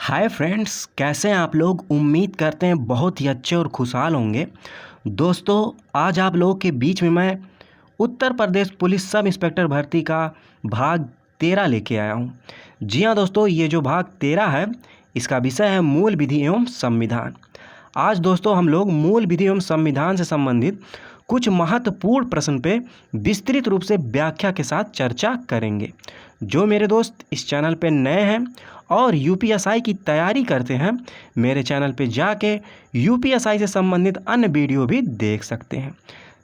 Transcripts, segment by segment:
Hi friends, कैसे हैं आप लोग। उम्मीद करते हैं बहुत ही अच्छे और खुशहाल होंगे। दोस्तों, आज आप लोगों के बीच में मैं Uttar Pradesh police sub inspector भर्ती का भाग 13 लेके आया हूं। जी हाँ दोस्तों, ये जो भाग 13 है इसका विषय है मूल विधि एवं संविधान। आज दोस्तों हम लोग मूल विधि एवं संविधान से संबंधित कुछ महत्वपूर्ण प्रश्न पे विस्तृत रूप से व्याख्या के साथ चर्चा करेंगे। जो मेरे दोस्त इस चैनल पे नए हैं और यूपीएसआई की तैयारी करते हैं, मेरे चैनल पे जाके यूपीएसआई से संबंधित अन्य वीडियो भी देख सकते हैं।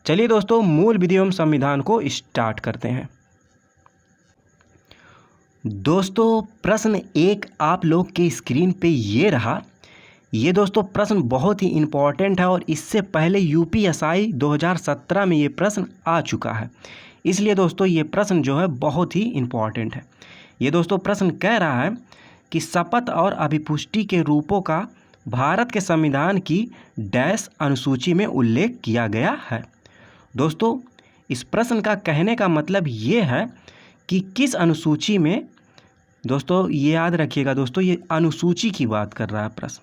चलिए दोस्तों, मूल विधि एवं संविधान को स्टार्ट करते हैं। दोस्तों, प्रश्न 1 आप लोग के स्क्रीन पे ये रहा। ये दोस्तों प्रश्न बहुत ही इम्पॉर्टेंट है और इससे पहले यूपीएसआई 2017 में ये प्रश्न आ चुका है, इसलिए दोस्तों ये प्रश्न जो है बहुत ही इम्पॉर्टेंट है। ये दोस्तों प्रश्न कह रहा है कि शपथ और अभिपुष्टि के रूपों का भारत के संविधान की डैश अनुसूची में उल्लेख किया गया है। दोस्तों, इस प्रश्न का कहने का मतलब ये है कि किस अनुसूची में, दोस्तों ये याद रखिएगा दोस्तों, ये अनुसूची की बात कर रहा है प्रश्न।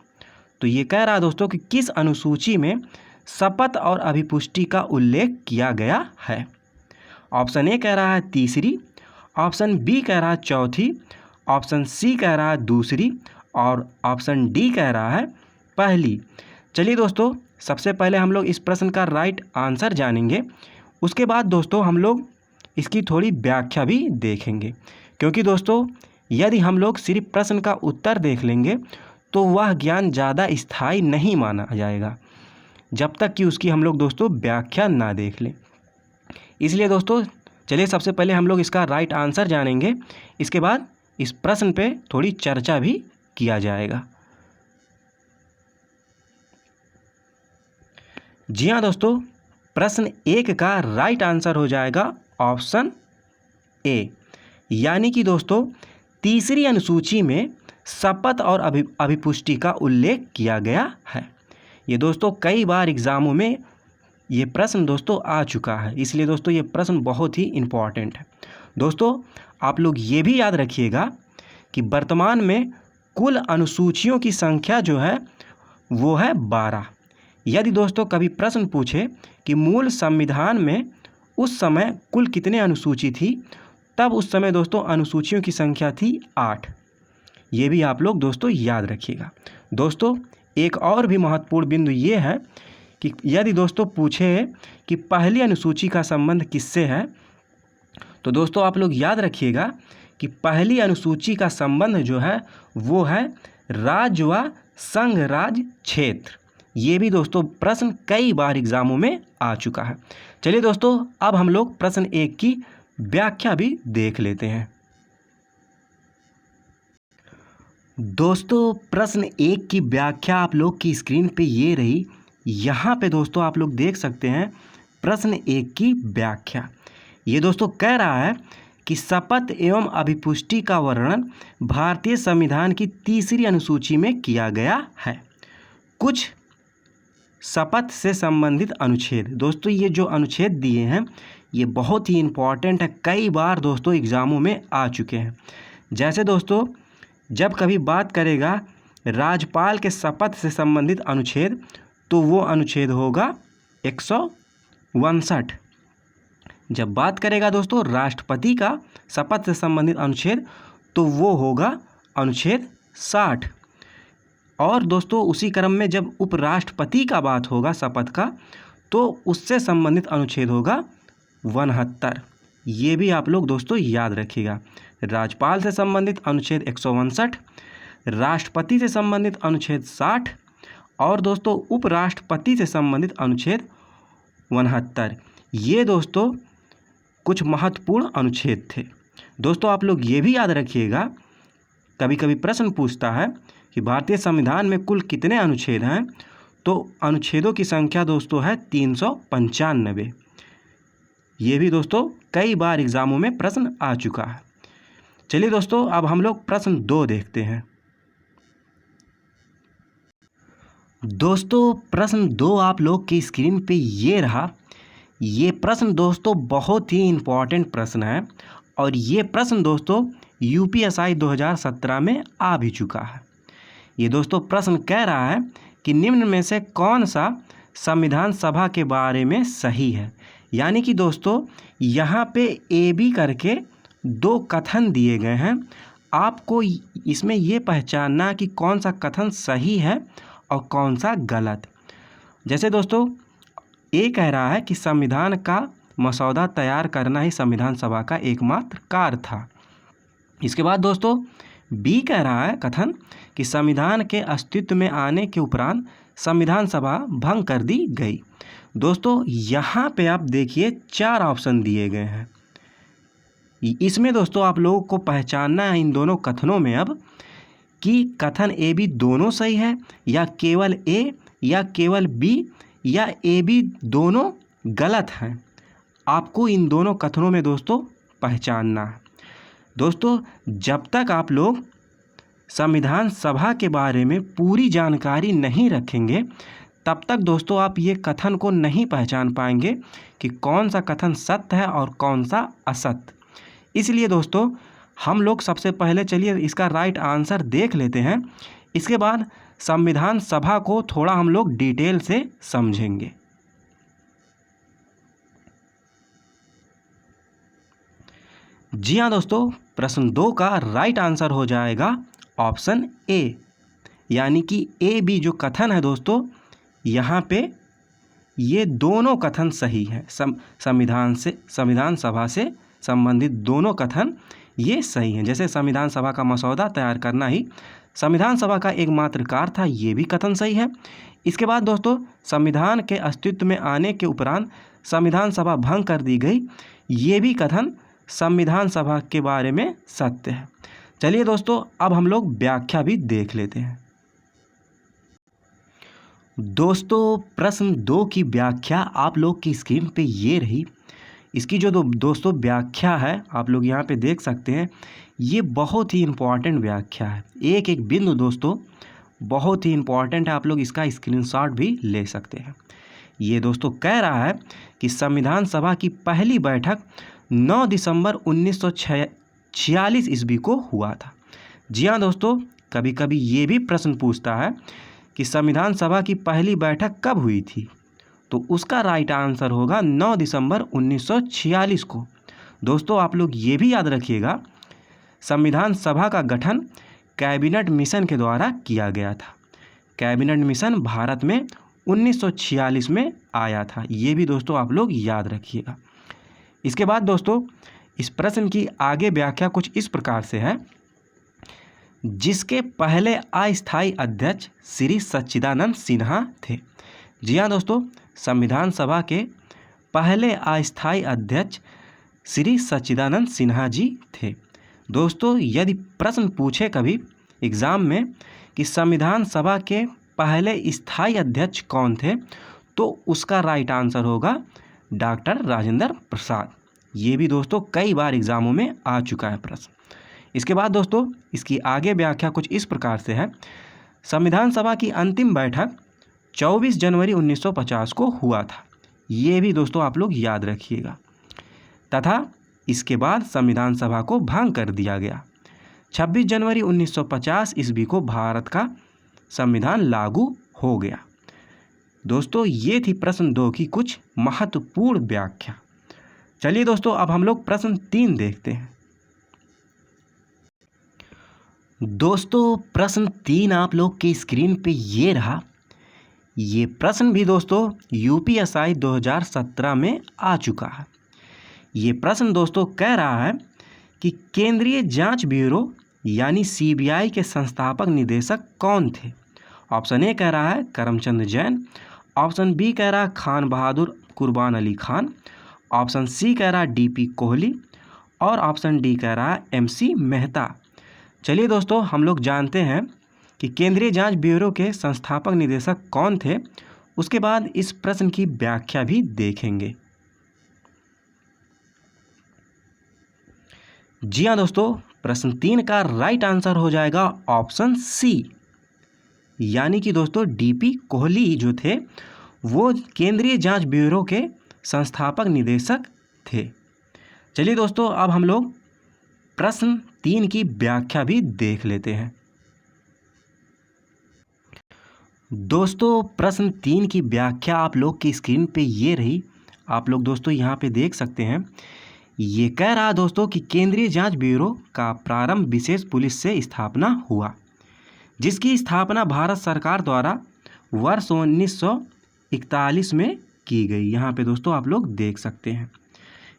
तो ये कह रहा है दोस्तों कि किस अनुसूची में शपथ और अभिपुष्टि का उल्लेख किया गया है। ऑप्शन ए कह रहा है तीसरी, ऑप्शन बी कह रहा है चौथी, ऑप्शन सी कह रहा है दूसरी और ऑप्शन डी कह रहा है पहली। चलिए दोस्तों, सबसे पहले हम लोग इस प्रश्न का राइट आंसर जानेंगे। उसके बाद दोस्तों हम लोग इसकी थोड़ी व्याख्या भी देखेंगे, क्योंकि दोस्तों यदि हम लोग सिर्फ प्रश्न का उत्तर देख लेंगे तो वह ज्ञान ज़्यादा स्थायी नहीं माना जाएगा जब तक कि उसकी हम लोग दोस्तों व्याख्या ना देख लें। इसलिए दोस्तों चलिए सबसे पहले हम लोग इसका राइट आंसर जानेंगे, इसके बाद इस प्रश्न पे थोड़ी चर्चा भी किया जाएगा। जी हाँ दोस्तों, प्रश्न 1 का राइट आंसर हो जाएगा ऑप्शन ए, यानी कि दोस्तों तीसरी अनुसूची में शपथ और अभिपुष्टि का उल्लेख किया गया है। ये दोस्तों कई बार एग्जामों में ये प्रश्न दोस्तों आ चुका है, इसलिए दोस्तों ये प्रश्न बहुत ही इम्पॉर्टेंट है। दोस्तों आप लोग ये भी याद रखिएगा कि वर्तमान में कुल अनुसूचियों की संख्या जो है वो है 12। यदि दोस्तों कभी प्रश्न पूछे कि मूल संविधान में उस समय कुल कितने अनुसूची थी, तब उस समय दोस्तों अनुसूचियों की संख्या थी 8। ये भी आप लोग दोस्तों याद रखिएगा। दोस्तों एक और भी महत्वपूर्ण बिंदु ये है कि यदि दोस्तों पूछे कि पहली अनुसूची का संबंध किससे है, तो दोस्तों आप लोग याद रखिएगा कि पहली अनुसूची का संबंध जो है वो है राज्य व संघ राज क्षेत्र। ये भी दोस्तों प्रश्न कई बार एग्जामों में आ चुका है। चलिए दोस्तों, अब हम लोग प्रश्न 1 की व्याख्या भी देख लेते हैं। दोस्तों प्रश्न 1 की व्याख्या आप लोग की स्क्रीन पे ये रही। यहाँ पे दोस्तों आप लोग देख सकते हैं प्रश्न 1 की व्याख्या। ये दोस्तों कह रहा है कि शपथ एवं अभिपुष्टि का वर्णन भारतीय संविधान की तीसरी अनुसूची में किया गया है। कुछ शपथ से संबंधित अनुच्छेद, दोस्तों ये जो अनुच्छेद दिए हैं ये बहुत ही इम्पॉर्टेंट है, कई बार दोस्तों एग्जामों में आ चुके हैं। जैसे दोस्तों जब कभी बात करेगा राज्यपाल के शपथ से संबंधित अनुच्छेद, तो वो अनुच्छेद होगा 159। जब बात करेगा दोस्तों राष्ट्रपति का शपथ से संबंधित अनुच्छेद, तो वो होगा अनुच्छेद 60। और दोस्तों उसी क्रम में जब उपराष्ट्रपति का बात होगा शपथ का, तो उससे संबंधित अनुच्छेद होगा 69। ये भी आप लोग दोस्तों याद रखिएगा। राज्यपाल से संबंधित अनुच्छेद 159, राष्ट्रपति से संबंधित अनुच्छेद 60 और दोस्तों उपराष्ट्रपति से संबंधित अनुच्छेद 69। ये दोस्तों कुछ महत्वपूर्ण अनुच्छेद थे। दोस्तों आप लोग ये भी याद रखिएगा, कभी कभी प्रश्न पूछता है कि भारतीय संविधान में कुल कितने अनुच्छेद हैं, तो अनुच्छेदों की संख्या दोस्तों है 395। ये भी दोस्तों कई बार एग्जामों में प्रश्न आ चुका है। चलिए दोस्तों, अब हम लोग प्रश्न 2 देखते हैं। दोस्तों प्रश्न 2 आप लोग की स्क्रीन पे ये रहा। ये प्रश्न दोस्तों बहुत ही इम्पॉर्टेंट प्रश्न है और ये प्रश्न दोस्तों यूपीएसआई 2017 में आ भी चुका है। ये दोस्तों प्रश्न कह रहा है कि निम्न में से कौन सा संविधान सभा के बारे में सही है। यानी कि दोस्तों यहाँ पे ए बी करके दो कथन दिए गए हैं, आपको इसमें ये पहचानना कि कौन सा कथन सही है और कौन सा गलत। जैसे दोस्तों ए कह रहा है कि संविधान का मसौदा तैयार करना ही संविधान सभा का एकमात्र कार्य था। इसके बाद दोस्तों बी कह रहा है कथन कि संविधान के अस्तित्व में आने के उपरांत संविधान सभा भंग कर दी गई। दोस्तों यहाँ पे आप देखिए 4 ऑप्शन दिए गए हैं। इसमें दोस्तों आप लोगों को पहचानना है इन दोनों कथनों में अब कि कथन ए बी दोनों सही है या केवल ए या केवल बी या ए बी दोनों गलत हैं। आपको इन दोनों कथनों में दोस्तों पहचानना है। दोस्तों जब तक आप लोग संविधान सभा के बारे में पूरी जानकारी नहीं रखेंगे तब तक दोस्तों आप ये कथन को नहीं पहचान पाएंगे कि कौन सा कथन सत्य है और कौन सा असत्य। इसलिए दोस्तों हम लोग सबसे पहले चलिए इसका राइट आंसर देख लेते हैं, इसके बाद संविधान सभा को थोड़ा हम लोग डिटेल से समझेंगे। जी हाँ दोस्तों, प्रश्न 2 का राइट आंसर हो जाएगा ऑप्शन ए, यानी कि ए बी जो कथन है दोस्तों यहाँ पे ये दोनों कथन सही है। संविधान सभा से संबंधित दोनों कथन ये सही हैं। जैसे संविधान सभा का मसौदा तैयार करना ही संविधान सभा का एकमात्र कार्य था, ये भी कथन सही है। इसके बाद दोस्तों संविधान के अस्तित्व में आने के उपरांत संविधान सभा भंग कर दी गई, ये भी कथन संविधान सभा के बारे में सत्य है। चलिए दोस्तों अब हम लोग व्याख्या भी देख लेते हैं। दोस्तों प्रश्न 2 की व्याख्या आप लोग की स्क्रीन पे ये रही। इसकी जो दोस्तों व्याख्या है आप लोग यहाँ पे देख सकते हैं, ये बहुत ही इम्पॉर्टेंट व्याख्या है। एक एक बिंदु दोस्तों बहुत ही इम्पॉर्टेंट है, आप लोग इसका स्क्रीनशॉट भी ले सकते हैं। ये दोस्तों कह रहा है कि संविधान सभा की पहली बैठक 9 दिसंबर 1946 ईस्वी को हुआ था। जी हाँ दोस्तों, कभी कभी ये भी प्रश्न पूछता है कि संविधान सभा की पहली बैठक कब हुई थी, तो उसका राइट आंसर होगा 9 दिसंबर 1946 को। दोस्तों आप लोग ये भी याद रखिएगा, संविधान सभा का गठन कैबिनेट मिशन के द्वारा किया गया था। कैबिनेट मिशन भारत में 1946 में आया था, ये भी दोस्तों आप लोग याद रखिएगा। इसके बाद दोस्तों इस प्रश्न की आगे व्याख्या कुछ इस प्रकार से है, जिसके पहले अस्थायी अध्यक्ष श्री सच्चिदानंद सिन्हा थे। जी हाँ दोस्तों, संविधान सभा के पहले अस्थायी अध्यक्ष श्री सच्चिदानंद सिन्हा जी थे। दोस्तों यदि प्रश्न पूछे कभी एग्ज़ाम में कि संविधान सभा के पहले स्थायी अध्यक्ष कौन थे, तो उसका राइट आंसर होगा डॉक्टर राजेंद्र प्रसाद। ये भी दोस्तों कई बार एग्ज़ामों में आ चुका है प्रश्न। इसके बाद दोस्तों इसकी आगे व्याख्या कुछ इस प्रकार से है, संविधान सभा की अंतिम बैठक 24 जनवरी 1950 को हुआ था। ये भी दोस्तों आप लोग याद रखिएगा। तथा इसके बाद संविधान सभा को भंग कर दिया गया। 26 जनवरी 1950 ईस्वी को भारत का संविधान लागू हो गया। दोस्तों ये थी प्रश्न 2 की कुछ महत्वपूर्ण व्याख्या। चलिए दोस्तों अब हम लोग प्रश्न 3 देखते हैं। दोस्तों प्रश्न 3 आप लोग की स्क्रीन पे ये रहा। ये प्रश्न भी दोस्तों यूपीएसआई 2017 में आ चुका है। ये प्रश्न दोस्तों कह रहा है कि केंद्रीय जांच ब्यूरो यानी सीबीआई के संस्थापक निदेशक कौन थे। ऑप्शन ए कह रहा है करमचंद जैन, ऑप्शन बी कह रहा है खान बहादुर कुर्बान अली खान, ऑप्शन सी कह रहा है डीपी कोहली और ऑप्शन डी कह रहा है एमसी मेहता। चलिए दोस्तों हम लोग जानते हैं कि केंद्रीय जांच ब्यूरो के संस्थापक निदेशक कौन थे, उसके बाद इस प्रश्न की व्याख्या भी देखेंगे। जी हाँ दोस्तों, प्रश्न 3 का राइट आंसर हो जाएगा ऑप्शन सी, यानी कि दोस्तों डीपी कोहली जो थे वो केंद्रीय जांच ब्यूरो के संस्थापक निदेशक थे। चलिए दोस्तों अब हम लोग प्रश्न 3 की व्याख्या भी देख लेते हैं। दोस्तों प्रश्न 3 की व्याख्या आप लोग की स्क्रीन पे ये रही। आप लोग दोस्तों यहाँ पे देख सकते हैं। ये कह रहा दोस्तों कि केंद्रीय जांच ब्यूरो का प्रारंभ विशेष पुलिस से स्थापना हुआ, जिसकी स्थापना भारत सरकार द्वारा वर्ष 1941 में की गई। यहाँ पे दोस्तों आप लोग देख सकते हैं।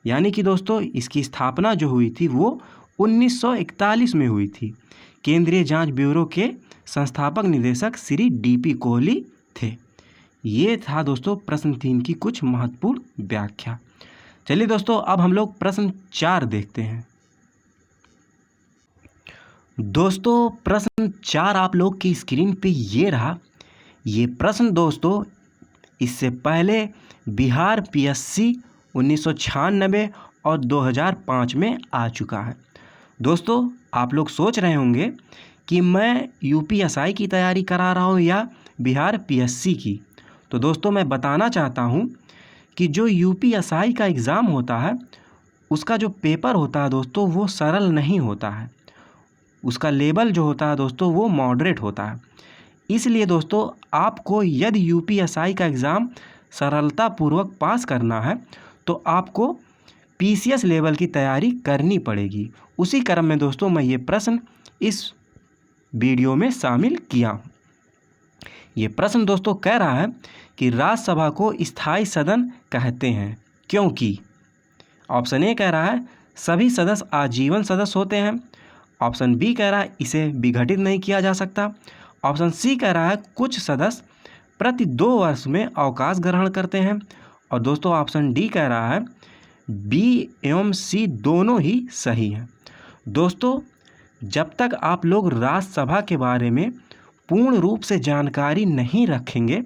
यानी कि दोस्तों इसकी स्थापना जो हुई थी वो 1941 में हुई थी। केंद्रीय जांच ब्यूरो के संस्थापक निदेशक श्री DP कोहली थे। ये था दोस्तों प्रश्न 3 की कुछ महत्वपूर्ण व्याख्या। चलिए दोस्तों अब हम लोग प्रश्न 4 देखते हैं। दोस्तों प्रश्न 4 आप लोग की स्क्रीन पे ये रहा। ये प्रश्न दोस्तों इससे पहले बिहार PSC 1996 और 2005 में आ चुका है। दोस्तों आप लोग सोच रहे होंगे कि मैं UPSI की तैयारी करा रहा हूँ या बिहार PSC की। तो दोस्तों मैं बताना चाहता हूँ कि जो UPSI का एग्ज़ाम होता है उसका जो पेपर होता है दोस्तों वो सरल नहीं होता है। उसका लेवल जो होता है दोस्तों वो मॉडरेट होता है। इसलिए दोस्तों आपको यदि UPSI का एग्ज़ाम सरलतापूर्वक पास करना है तो आपको PCS लेवल की तैयारी करनी पड़ेगी। उसी क्रम में दोस्तों मैं ये प्रश्न इस वीडियो में शामिल किया हूँ। ये प्रश्न दोस्तों कह रहा है कि राज्यसभा को स्थायी सदन कहते हैं क्योंकि ऑप्शन ए कह रहा है सभी सदस्य आजीवन सदस्य होते हैं। ऑप्शन बी कह रहा है इसे विघटित नहीं किया जा सकता। ऑप्शन सी कह रहा है कुछ सदस्य प्रति 2 वर्ष में अवकाश ग्रहण करते हैं। और दोस्तों ऑप्शन डी कह रहा है बी एवं सी दोनों ही सही हैं। दोस्तों जब तक आप लोग राज्यसभा के बारे में पूर्ण रूप से जानकारी नहीं रखेंगे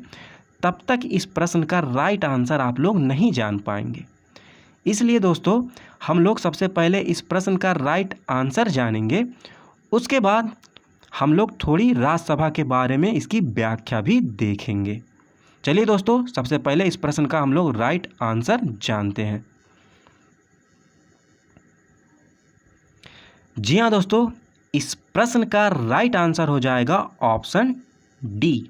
तब तक इस प्रश्न का राइट आंसर आप लोग नहीं जान पाएंगे। इसलिए दोस्तों हम लोग सबसे पहले इस प्रश्न का राइट आंसर जानेंगे, उसके बाद हम लोग थोड़ी राज्यसभा के बारे में इसकी व्याख्या भी देखेंगे। चलिए दोस्तों सबसे पहले इस प्रश्न का हम लोग राइट आंसर जानते हैं। जी हाँ दोस्तों, इस प्रश्न का राइट आंसर हो जाएगा ऑप्शन डी,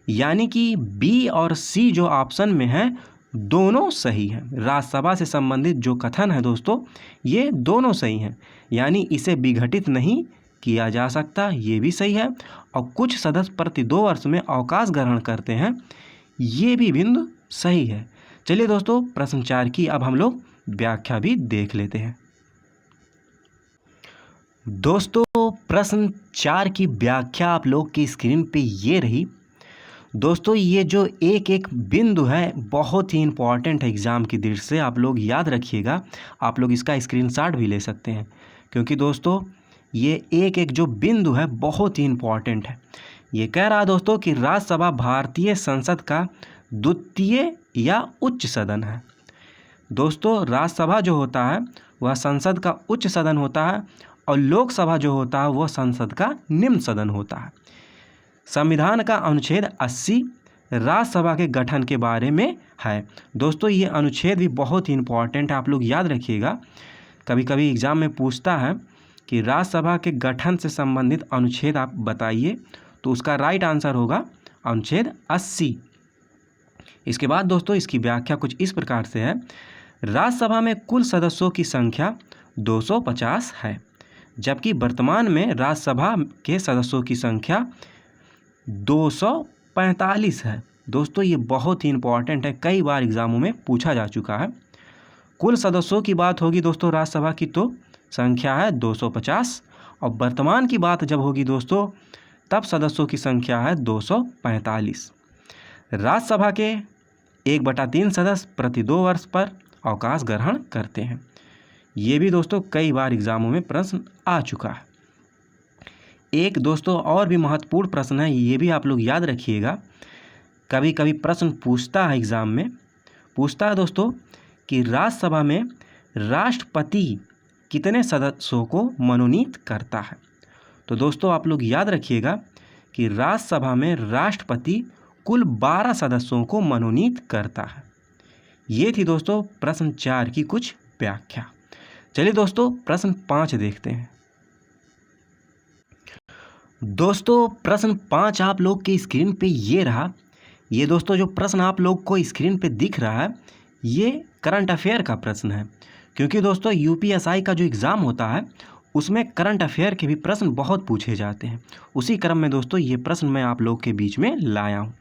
यानी कि बी और सी जो ऑप्शन में है दोनों सही हैं। राज्यसभा से संबंधित जो कथन है दोस्तों ये दोनों सही हैं, यानी इसे विघटित नहीं किया जा सकता, ये भी सही है। और कुछ सदस्य प्रति 2 वर्ष में अवकाश ग्रहण करते हैं, ये भी बिंदु सही है। चलिए दोस्तों प्रश्न 4 की अब हम लोग व्याख्या भी देख लेते हैं। दोस्तों प्रश्न 4 की व्याख्या आप लोग की स्क्रीन पे ये रही। दोस्तों ये जो एक एक बिंदु है बहुत ही इम्पॉर्टेंट है एग्ज़ाम की दृष्टि से, आप लोग याद रखिएगा। आप लोग इसका स्क्रीनशॉट भी ले सकते हैं क्योंकि दोस्तों ये एक एक जो बिंदु है बहुत ही इम्पॉर्टेंट है। ये कह रहा है दोस्तों कि राज्यसभा भारतीय संसद का द्वितीय या उच्च सदन है। दोस्तों राज्यसभा जो होता है वह संसद का उच्च सदन होता है और लोकसभा जो होता है वह संसद का निम्न सदन होता है। संविधान का अनुच्छेद 80 राज्यसभा के गठन के बारे में है। दोस्तों ये अनुच्छेद भी बहुत ही इम्पॉर्टेंट है, आप लोग याद रखिएगा। कभी कभी एग्ज़ाम में पूछता है कि राज्यसभा के गठन से संबंधित अनुच्छेद आप बताइए, तो उसका राइट आंसर होगा अनुच्छेद 80। इसके बाद दोस्तों इसकी व्याख्या कुछ इस प्रकार से है। राज्यसभा में कुल सदस्यों की संख्या 250 है, जबकि वर्तमान में राज्यसभा के सदस्यों की संख्या 245 है। दोस्तों ये बहुत ही इम्पॉर्टेंट है, कई बार एग्ज़ामों में पूछा जा चुका है। कुल सदस्यों की बात होगी दोस्तों राज्यसभा की तो संख्या है 250, और वर्तमान की बात जब होगी दोस्तों तब सदस्यों की संख्या है 245। राज्यसभा के 1/3 सदस्य प्रति 2 वर्ष पर अवकाश ग्रहण करते हैं। ये भी दोस्तों कई बार एग्ज़ामों में प्रश्न आ चुका है। एक दोस्तों और भी महत्वपूर्ण प्रश्न है, ये भी आप लोग याद रखिएगा। कभी कभी प्रश्न पूछता है एग्ज़ाम में, पूछता है दोस्तों कि राज्यसभा में राष्ट्रपति कितने सदस्यों को मनोनीत करता है। तो दोस्तों आप लोग याद रखिएगा कि राज्यसभा में राष्ट्रपति कुल 12 सदस्यों को मनोनीत करता है। ये थी दोस्तों प्रश्न 4 की कुछ व्याख्या। चलिए दोस्तों प्रश्न 5 देखते हैं। दोस्तों प्रश्न 5 आप लोग के स्क्रीन पे ये रहा। ये दोस्तों जो प्रश्न आप लोग को स्क्रीन पे दिख रहा है ये करंट अफेयर का प्रश्न है, क्योंकि दोस्तों यूपीएसआई का जो एग्ज़ाम होता है उसमें करंट अफेयर के भी प्रश्न बहुत पूछे जाते हैं। उसी क्रम में दोस्तों ये प्रश्न मैं आप लोग के बीच में लाया हूँ।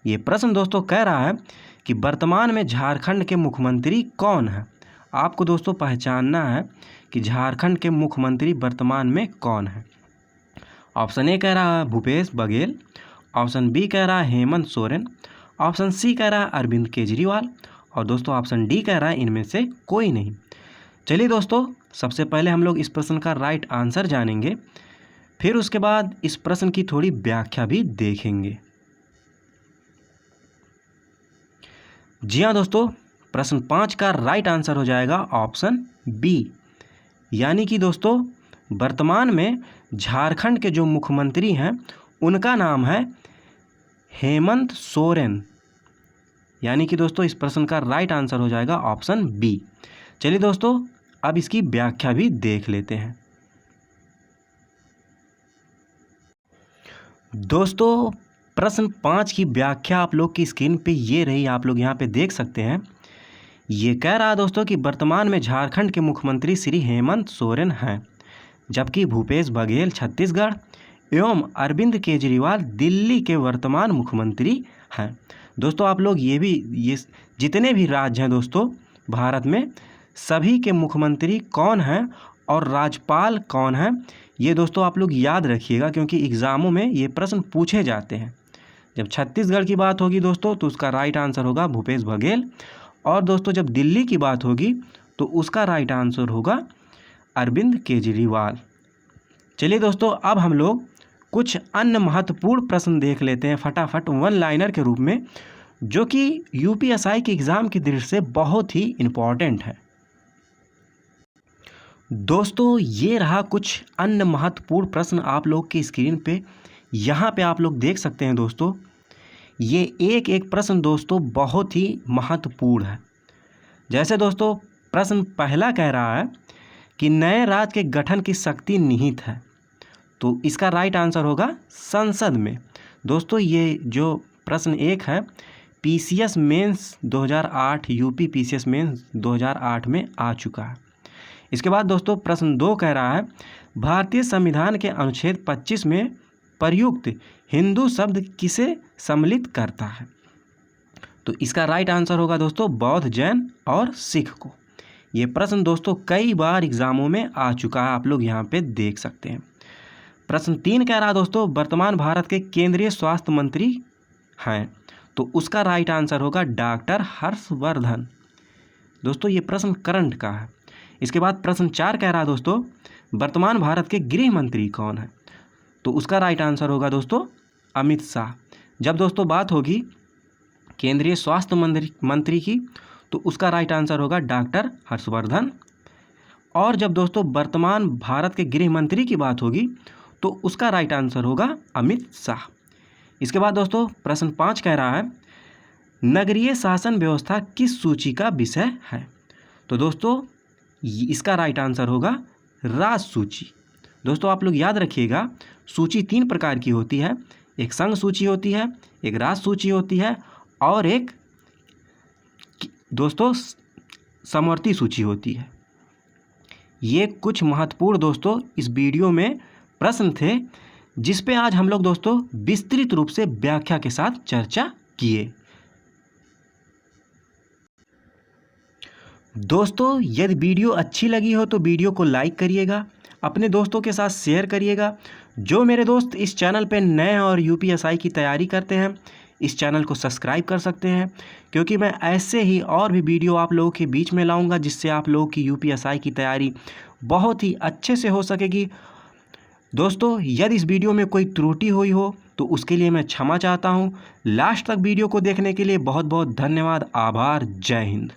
ये प्रश्न दोस्तों कह रहा है कि वर्तमान में झारखंड के मुख्यमंत्री कौन है। आपको दोस्तों पहचानना है कि झारखंड के मुख्यमंत्री वर्तमान में कौन है। ऑप्शन ए कह रहा है भूपेश बघेल, ऑप्शन बी कह रहा है हेमंत सोरेन, ऑप्शन सी कह रहा है अरविंद केजरीवाल और दोस्तों ऑप्शन डी कह रहा है इनमें से कोई नहीं। चलिए दोस्तों सबसे पहले हम लोग इस प्रश्न का राइट आंसर जानेंगे, फिर उसके बाद इस प्रश्न की थोड़ी व्याख्या भी देखेंगे। जी हाँ दोस्तों, प्रश्न 5 का राइट आंसर हो जाएगा ऑप्शन बी, यानी कि दोस्तों वर्तमान में झारखंड के जो मुख्यमंत्री हैं उनका नाम है हेमंत सोरेन, यानी कि दोस्तों इस प्रश्न का राइट आंसर हो जाएगा ऑप्शन बी। चलिए दोस्तों अब इसकी व्याख्या भी देख लेते हैं। दोस्तों प्रश्न 5 की व्याख्या आप लोग की स्क्रीन पे ये रही, आप लोग यहाँ पे देख सकते हैं। ये कह रहा है दोस्तों कि वर्तमान में झारखंड के मुख्यमंत्री श्री हेमंत सोरेन हैं, जबकि भूपेश बघेल छत्तीसगढ़ एवं अरविंद केजरीवाल दिल्ली के वर्तमान मुख्यमंत्री हैं। दोस्तों आप लोग ये जितने भी राज्य हैं दोस्तों भारत में, सभी के मुख्यमंत्री कौन हैं और राज्यपाल कौन हैं, ये दोस्तों आप लोग याद रखिएगा, क्योंकि एग्ज़ामों में ये प्रश्न पूछे जाते हैं। जब छत्तीसगढ़ की बात होगी दोस्तों तो उसका राइट आंसर होगा भूपेश बघेल, और दोस्तों जब दिल्ली की बात होगी तो उसका राइट आंसर होगा अरविंद केजरीवाल। चलिए दोस्तों अब हम लोग कुछ अन्य महत्वपूर्ण प्रश्न देख लेते हैं फटाफट वन लाइनर के रूप में, जो कि यूपीएसआई के एग्ज़ाम की दृष्टि से बहुत ही इम्पॉर्टेंट है। दोस्तों ये रहा कुछ अन्य महत्वपूर्ण प्रश्न आप लोग की स्क्रीन पे, यहाँ पे आप लोग देख सकते हैं दोस्तों। ये एक एक प्रश्न दोस्तों बहुत ही महत्वपूर्ण है। जैसे दोस्तों प्रश्न पहला कह रहा है कि नए राज्य के गठन की शक्ति निहित है, तो इसका राइट आंसर होगा संसद में। दोस्तों ये जो प्रश्न 1 है PCS mains 2008 UP PCS mains 2008 में आ चुका है। इसके बाद दोस्तों प्रश्न 2 कह रहा है भारतीय संविधान के अनुच्छेद 25 में प्रयुक्त हिंदू शब्द किसे सम्मिलित करता है, तो इसका राइट आंसर होगा दोस्तों बौद्ध, जैन और सिख को। ये प्रश्न दोस्तों कई बार एग्जामों में आ चुका है, आप लोग यहाँ पे देख सकते हैं। प्रश्न 3 कह रहा है दोस्तों वर्तमान भारत के केंद्रीय स्वास्थ्य मंत्री हैं, तो उसका राइट आंसर होगा डॉक्टर हर्षवर्धन। दोस्तों ये प्रश्न करंट का है। इसके बाद प्रश्न 4 कह रहा है दोस्तों वर्तमान भारत के गृह मंत्री कौन है, तो उसका राइट आंसर होगा दोस्तों अमित शाह। जब दोस्तों बात होगी केंद्रीय स्वास्थ्य मंत्री की तो उसका राइट आंसर होगा डॉक्टर हर्षवर्धन। और जब दोस्तों वर्तमान भारत के गृह मंत्री की बात होगी तो उसका राइट आंसर होगा अमित शाह। इसके बाद दोस्तों प्रश्न 5 कह रहा है नगरीय शासन व्यवस्था किस सूची का विषय है, तो दोस्तों इसका राइट आंसर होगा राज सूची। दोस्तों आप लोग याद रखिएगा सूची 3 प्रकार की होती है, एक संघ सूची होती है, एक राज सूची होती है और एक दोस्तों समवर्ती सूची होती है। ये कुछ महत्वपूर्ण दोस्तों इस वीडियो में प्रश्न थे जिस पे आज हम लोग दोस्तों विस्तृत रूप से व्याख्या के साथ चर्चा किए। दोस्तों यदि वीडियो अच्छी लगी हो तो वीडियो को लाइक करिएगा, अपने दोस्तों के साथ शेयर करिएगा। जो मेरे दोस्त इस चैनल पे नए हैं और यूपीएसआई की तैयारी करते हैं इस चैनल को सब्सक्राइब कर सकते हैं, क्योंकि मैं ऐसे ही और भी वीडियो आप लोगों के बीच में लाऊंगा जिससे आप लोगों की यूपीएसआई की तैयारी बहुत ही अच्छे से हो सकेगी। दोस्तों यदि इस वीडियो में कोई त्रुटि हुई हो तो उसके लिए मैं क्षमा चाहता हूँ। लास्ट तक वीडियो को देखने के लिए बहुत बहुत धन्यवाद। आभार। जय हिंद।